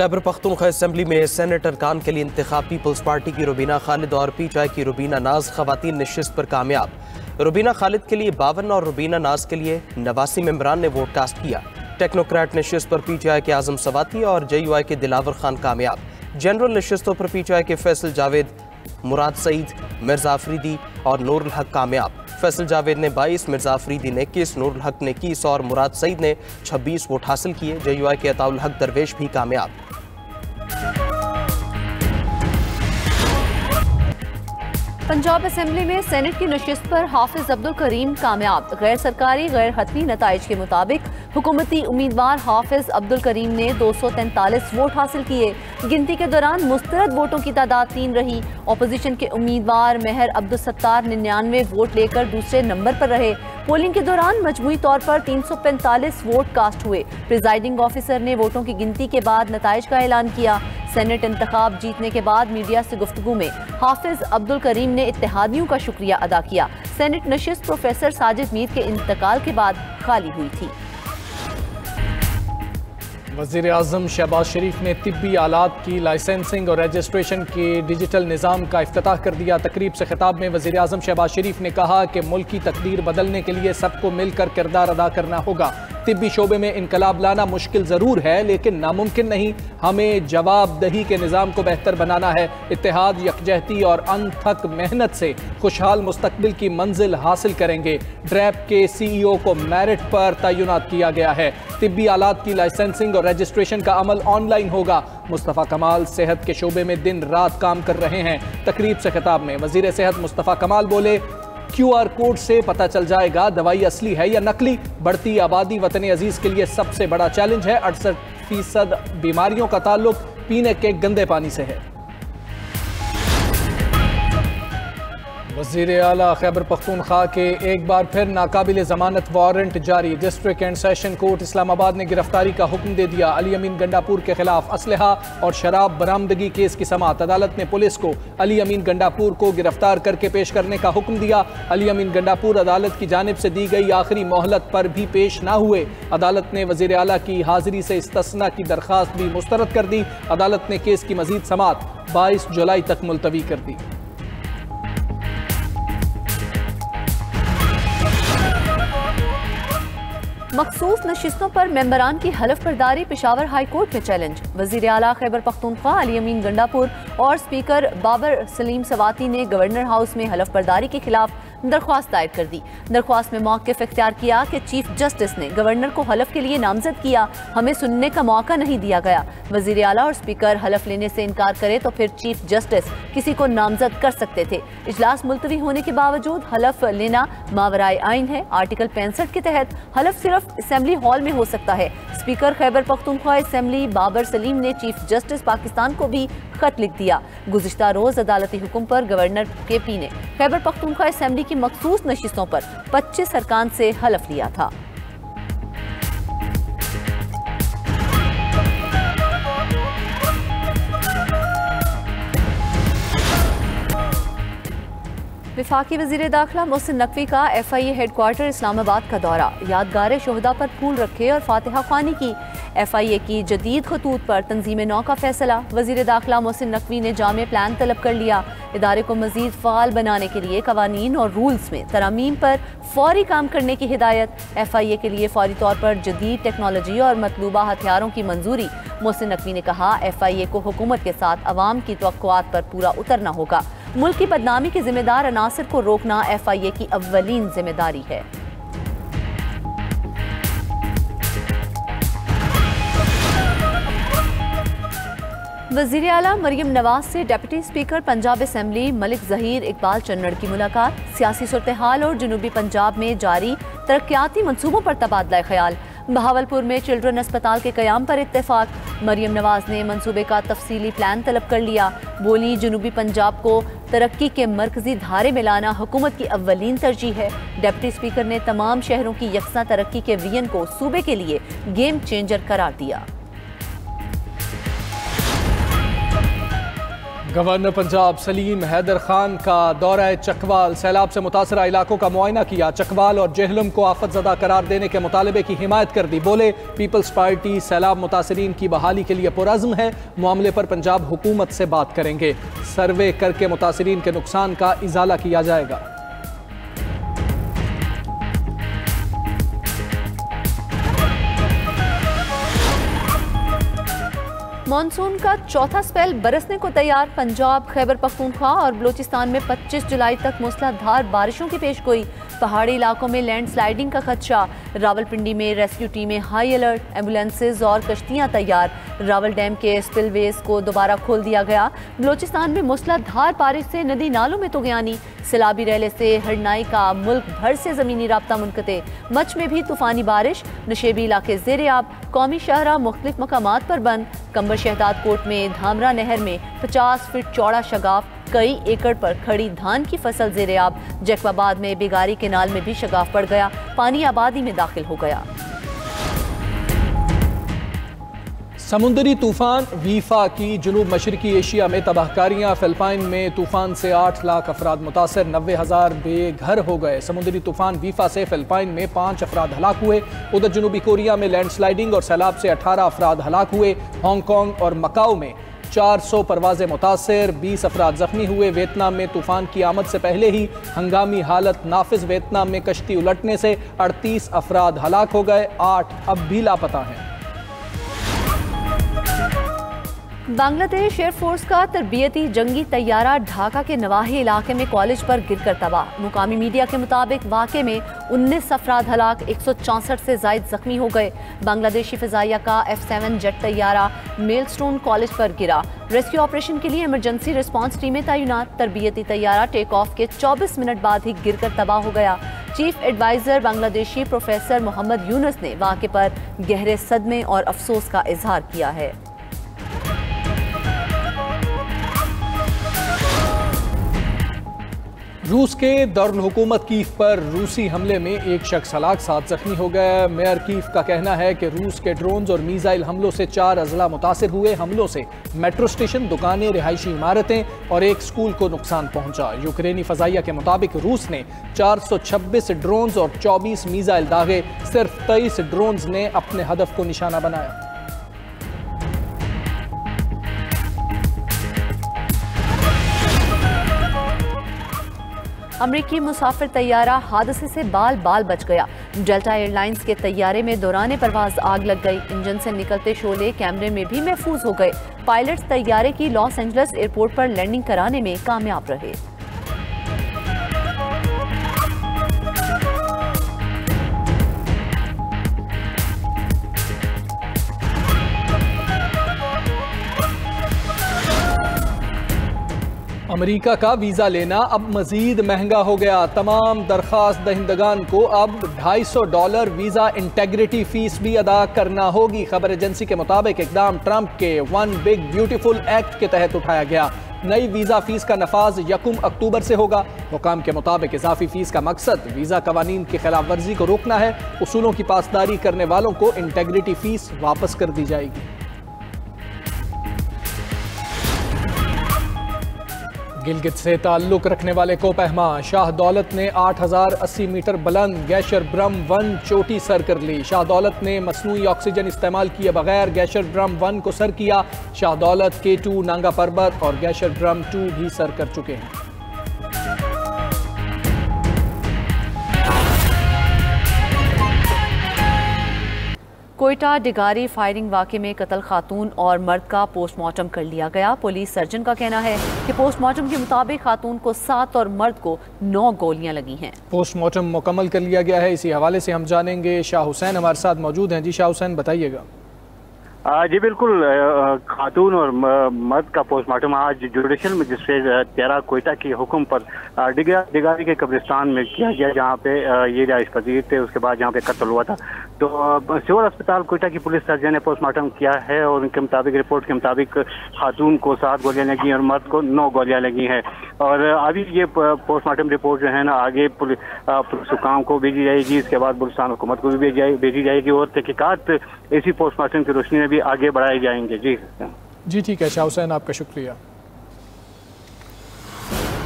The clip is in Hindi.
खैबर पख्तूनख्वा असेंबली में सेनेट अरकान के लिए इंतखाब पीपल्स पार्टी की रुबीना खालिद और पीटीआई की रुबीना नाज खवातीन नशिस्त पर कामयाब। रुबीना खालिद के लिए 52 और रुबीना नाज के लिए 89 मेंबरान ने वोट कास्ट किया। टेक्नोक्रेट नशिस्त पर पीटीआई के आजम सवाती और जेयूआई के दिलावर खान कामयाब। जनरल नशिस्तों पर पीटीआई के फैसल जावेद, मुराद सईद, मिर्जा अफरीदी और नूरुल हक कामयाब। फैसल जावेद ने 22, मिर्जा अफरीदी ने 21, नूरुल हक ने 21 और मुराद सईद ने 26 वोट हासिल किए। जेयूआई के अताउल हक दरवेश भी कामयाब। पंजाब असेंबली में सेनेट की नशिस्त पर हाफिज अब्दुल करीम कामयाब। गैर सरकारी गैर हतमी नताइज के मुताबिक हुकूमती उम्मीदवार हाफिज अब्दुल करीम ने 243 वोट हासिल किए। गिनती के दौरान मुस्तरद वोटों की तादाद 3 रही। अपोजिशन के उम्मीदवार मेहर अब्दुल सत्तार 99 वोट लेकर दूसरे नंबर पर रहे। पोलिंग के दौरान मजमूई तौर पर 345 वोट कास्ट हुए। प्रिजाइडिंग ऑफिसर ने वोटों की गिनती के बाद नताइज का ऐलान किया। सेनेट इंतखाब जीतने के बाद मीडिया से गुफ्तगू में हाफिज अब्दुल करीम ने इत्तेहादियों का शुक्रिया अदा किया। सेनेट नशिस्त प्रोफेसर साजिद मीर के इंतकाल के बाद खाली हुई थी। वज़ीर आज़म शहबाज शरीफ ने तिब्बी आलात की लाइसेंसिंग और रजिस्ट्रेशन के डिजिटल निज़ाम का इफ्तिताह कर दिया। तकरीब से खिताब में वज़ीर आज़म शहबाज शरीफ ने कहा कि मुल्क की तकदीर बदलने के लिए सबको मिलकर किरदार अदा करना होगा। तिब्बी शोबे में इनकलाब लाना मुश्किल ज़रूर है लेकिन नामुमकिन नहीं। हमें जवाबदही के निज़ाम को बेहतर बनाना है। इत्तेहाद, यकजहती और अनथक मेहनत से खुशहाल मुस्तकबिल की मंजिल हासिल करेंगे। ड्रैप के CEO को मेरिट पर तैनात किया गया है। तिब्बी आलात की लाइसेंसिंग और रजिस्ट्रेशन का अमल ऑनलाइन होगा। मुस्तफ़ा कमाल सेहत के शोबे में दिन रात काम कर रहे हैं। तकरीब से खिताब में वज़ीर सेहत मुस्तफ़ा कमाल बोले, QR कोड से पता चल जाएगा दवाई असली है या नकली। बढ़ती आबादी वतन अजीज के लिए सबसे बड़ा चैलेंज है। 68% बीमारियों का ताल्लुक पीने के गंदे पानी से है। वज़ीर आला खैबर पख्तूनख्वा के एक बार फिर नाकाबिल ज़मानत वारंट जारी। District and session court Islamabad ने गिरफ्तारी का हुक्म दे दिया। अली अमीन गंडापुर के खिलाफ असलहा और शराब बरामदगी केस की समाअत। अदालत ने पुलिस को अली अमीन गंडापुर को गिरफ्तार करके पेश करने का हुक्म दिया। अली अमीन गंडापुर अदालत की जानिब से दी गई आखिरी मोहलत पर भी पेश ना हुए। अदालत ने वज़ीर आला की हाजिरी से इस्तस्ना की दरख्वास्त भी मुस्तरद कर दी। अदालत ने केस की मजीद समाअत 22 जुलाई तक मुलतवी कर दी। मखसूस नशिस्तों पर मेंबरान की हलफ बर्दारी पेशावर हाई कोर्ट में चैलेंज। वज़ीर आला खैबर पख्तूनख्वा अली अमीन गंडापुर और स्पीकर बाबर सलीम सवाती ने गवर्नर हाउस में हलफ बर्दारी के खिलाफ दरख्वास्त दायर कर दी। दरख्वास्त में मौक़िफ़ इख्तियार किया कि चीफ जस्टिस ने गवर्नर को हलफ के लिए नामजद किया, हमें सुनने का मौका नहीं दिया गया। वज़ीर आला और स्पीकर हलफ लेने से इनकार करे तो फिर चीफ जस्टिस किसी को नामजद कर सकते थे। इजलास मुलतवी होने के बावजूद हलफ लेना मावराए आइन है। आर्टिकल 65 के तहत हलफ सिर्फ असेंबली हॉल में हो सकता है। स्पीकर खैबर पख्तूनख्वा असेंबली बाबर सलीम ने चीफ जस्टिस पाकिस्तान को भी खत लिख दिया। गुज़िश्ता रोज अदालती हुक्म पर गवर्नर KP ने खैबर पख्तूनख्वा असेंबली की मखसूस नशिस्तों पर 25 अरकान से हलफ लिया था। वफाकी वज़ीर दाखिला मोहसिन नकवी का FIA हेडक्वार्टर इस्लामाबाद का दौरा। यादगार शोहदा पर फूल रखे और फातिहा ख्वानी की। FIA की जदीद खतूत पर तंजीम नौ का फैसला। वज़ीर दाखिला मोहसिन नकवी ने जामे प्लान तलब कर लिया। इदारे को मज़ीद फ़ाल बनाने के लिए कवानीन और रूल्स में तरामीम पर फौरी काम करने की हिदायत। FIA के लिए फौरी तौर पर जदीद टेक्नोलॉजी और मतलूबा हथियारों की मंजूरी। मोहसिन नकवी ने कहा, FIA को हुकूमत के साथ अवाम की तवक्कुआत पर पूरा उतरना होगा। मुल्क की बदनामी के जिम्मेदार अनासर को रोकना FIA की अव्वलीन जिम्मेदारी है। वज़ीर आला मरियम नवाज से deputy speaker Punjab assembly Malik Zaheer Iqbal Channar की मुलाकात। सियासी सूरत हाल और जनूबी पंजाब में जारी तरक्याती मंसूबों पर तबादला ख्याल। बहावलपुर में चिल्ड्रन अस्पताल के क़याम पर इत्तेफाक। मरियम नवाज ने मंसूबे का तफसीली प्लान तलब कर लिया। बोली, जनूबी पंजाब को तरक्की के मरकजी धारे में लाना हुकूमत की अव्वलीन तरजीह है। डिप्टी स्पीकर ने तमाम शहरों की यकसा तरक्की के विजन को सूबे के लिए गेम चेंजर करार दिया। गवर्नर पंजाब सलीम हैदर खान का दौरा चकवाल, सैलाब से मुतासरा इलाकों का मुआयना किया। चकवाल और जेहलम को आफत ज़दा करार देने के मुतालबे की हिमायत कर दी। बोले पीपल्स पार्टी सैलाब मुतासरीन की बहाली के लिए पुरअज़्म है, मामले पर पंजाब हुकूमत से बात करेंगे। सर्वे करके मुतासरीन के नुकसान का इजाला किया जाएगा। मॉनसून का चौथा स्पेल बरसने को तैयार। पंजाब, खैबर पख्तूनख्वा और बलूचिस्तान में 25 जुलाई तक मूसलाधार बारिशों की पेशगोई। पहाड़ी इलाकों में लैंडस्लाइडिंग का खदशा। रावलपिंडी में रेस्क्यू टीमें हाई अलर्ट, एम्बुलेंसेज और कश्तियां तैयार। रावल डैम के स्पिलवेज को दोबारा खोल दिया गया। बलूचिस्तान में मूसलाधार बारिश से नदी नालों में तुगयानी। सैलाबी रैले से हरनाई का मुल्क भर से ज़मीनी राब्ता मुनक़ते। मच में भी तूफ़ानी बारिश, नशेबी इलाके ज़ेर-ए-आब। कौमी शाहरा मुख्तलिफ मकामात पर बंद। कंबर शहदाद कोट में धामरा नहर में 50 फीट चौड़ा शगाफ, कई एकड़ पर खड़ी धान की फसल ज़ेर-ए-आब। जैकबाबाद में बेगारी केनाल में भी शगाफ पड़ गया, पानी आबादी में दाखिल हो गया। समुद्री तूफान वीफा की जुनूब मशरकी एशिया में तबाहकारियाँ। फिलिपाइन में तूफान से 8 लाख अफराद मुतासर, 90,000 बेघर हो गए। समुद्री तूफान वीफा से फिलिपाइन में 5 अफराद हलाक हुए। उधर जनूबी कोरिया में लैंडस्लाइडिंग और सैलाब से 18 अफराद हलाक हुए। हांगकांग और मकाऊ में 400 परवाजें मुतासर, 20 अफराद जख्मी हुए। वियतनाम में तूफान की आमद से पहले ही हंगामी हालत नाफिज। वियतनाम में कश्ती उलटने से 38 अफराद हलाक हो गए, 8 अब भी लापता हैं। बांग्लादेश एयरफोर्स का तरबियती जंगी तैयारा ढाका के नवाही इलाके में कॉलेज पर गिरकर तबाह। मुकामी मीडिया के मुताबिक वाक़े में 19 अफराद हलाक, 164 से ज़ायद जख्मी हो गए। बांग्लादेशी फ़िज़ाइया का F-7 जेट तैयारा मेलस्टोन कॉलेज पर गिरा। रेस्क्यू ऑपरेशन के लिए इमरजेंसी रिस्पांस टीमें तैनात। तरबियती तैयारा टेक ऑफ के 24 मिनट बाद ही गिरकर तबाह हो गया। Chief adviser Bangladeshi professor Mohammad Yunus ने वाक़े पर गहरे सदमे और अफसोस का इजहार किया है। रूस के दारुल हुकूमत कीव पर रूसी हमले में एक शख्स हलाक, 7 जख्मी हो गया। मेयर कीव का कहना है कि रूस के ड्रोन्स और मीज़ाइल हमलों से 4 अजला मुतासिर हुए। हमलों से मेट्रो स्टेशन, दुकानें, रिहायशी इमारतें और एक स्कूल को नुकसान पहुंचा। यूक्रेनी फ़ज़ाइया के मुताबिक रूस ने 426 ड्रोन्स और 24 मीज़ाइल दागे। सिर्फ 23 ड्रोन्स ने अपने हदफ को निशाना बनाया। अमरीकी मुसाफिर तैयारा हादसे से बाल बाल बच गया। डेल्टा एयरलाइंस के तैयारे में दौरान परवाज आग लग गई। इंजन से निकलते शोले कैमरे में भी महफूज हो गए। पायलट्स तैयारे की लॉस एंजल्स एयरपोर्ट पर लैंडिंग कराने में कामयाब रहे। अमेरिका का वीज़ा लेना अब मज़ीद महंगा हो गया। तमाम दरख्वास्त दहिंदगान को अब $250 वीज़ा इंटेग्रिटी फ़ीस भी अदा करना होगी। खबर एजेंसी के मुताबिक इक़दाम ट्रंप के वन बिग ब्यूटीफुल एक्ट के तहत उठाया गया। नई वीज़ा फ़ीस का नफाज 1 अक्टूबर से होगा। हुकाम के मुताबिक इजाफी फ़ीस का मकसद वीज़ा कवानीन की खिलाफ वर्जी को रोकना है। उसूलों की पासदारी करने वालों को इंटेग्रिटी फ़ीस वापस कर दी जाएगी। गिलगित से ताल्लुक़ रखने वाले कोपहमा शाह दौलत ने 8080 मीटर बुलंद गैशर ब्रह्म 1 चोटी सर कर ली। शाह दौलत ने मसनूई ऑक्सीजन इस्तेमाल किए बगैर गैशर ब्रह्म 1 को सर किया। शाह दौलत K2 नांगा पर्वत और गैशर ब्रह्म 2 भी सर कर चुके हैं। कोयटा डिगारी फायरिंग वाक़े में कत्ल खातून और मर्द का पोस्टमार्टम कर लिया गया। पुलिस सर्जन का कहना है कि पोस्टमार्टम के मुताबिक खातून को 7 और मर्द को 9 गोलियां लगी हैं। पोस्टमार्टम मुकम्मल कर लिया गया है। इसी हवाले से हम जानेंगे। शाह हुसैन हमारे साथ मौजूद हैं। जी शाह हुसैन, बताइएगा। जी बिल्कुल, खातून और मर्द का पोस्टमार्टम आज जुडिशल मजिस्ट्रेट 13 कोयटा के हुक्म पर डिगारी के कब्रिस्तान में किया गया, जहाँ पे ये रिहाइश पजीर थे। उसके बाद जहाँ पे कत्ल हुआ था, तो सिविल अस्पताल कोयटा की पुलिस सर्जन ने पोस्टमार्टम किया है और उनके मुताबिक, रिपोर्ट के मुताबिक, खातून को 7 गोलियां लगी और मर्द को 9 गोलियां लगी हैं। और अभी ये पोस्टमार्टम रिपोर्ट जो है ना आगे पुलिस हुकाम को भेजी जाएगी। इसके बाद बलूचिस्तान हुकूमत को भी भेजी जाएगी और तहकीकात इसी पोस्टमार्टम की रोशनी में भी आगे बढ़ाए जाएंगे। जी ठीक है शाह हुसैन, आपका शुक्रिया।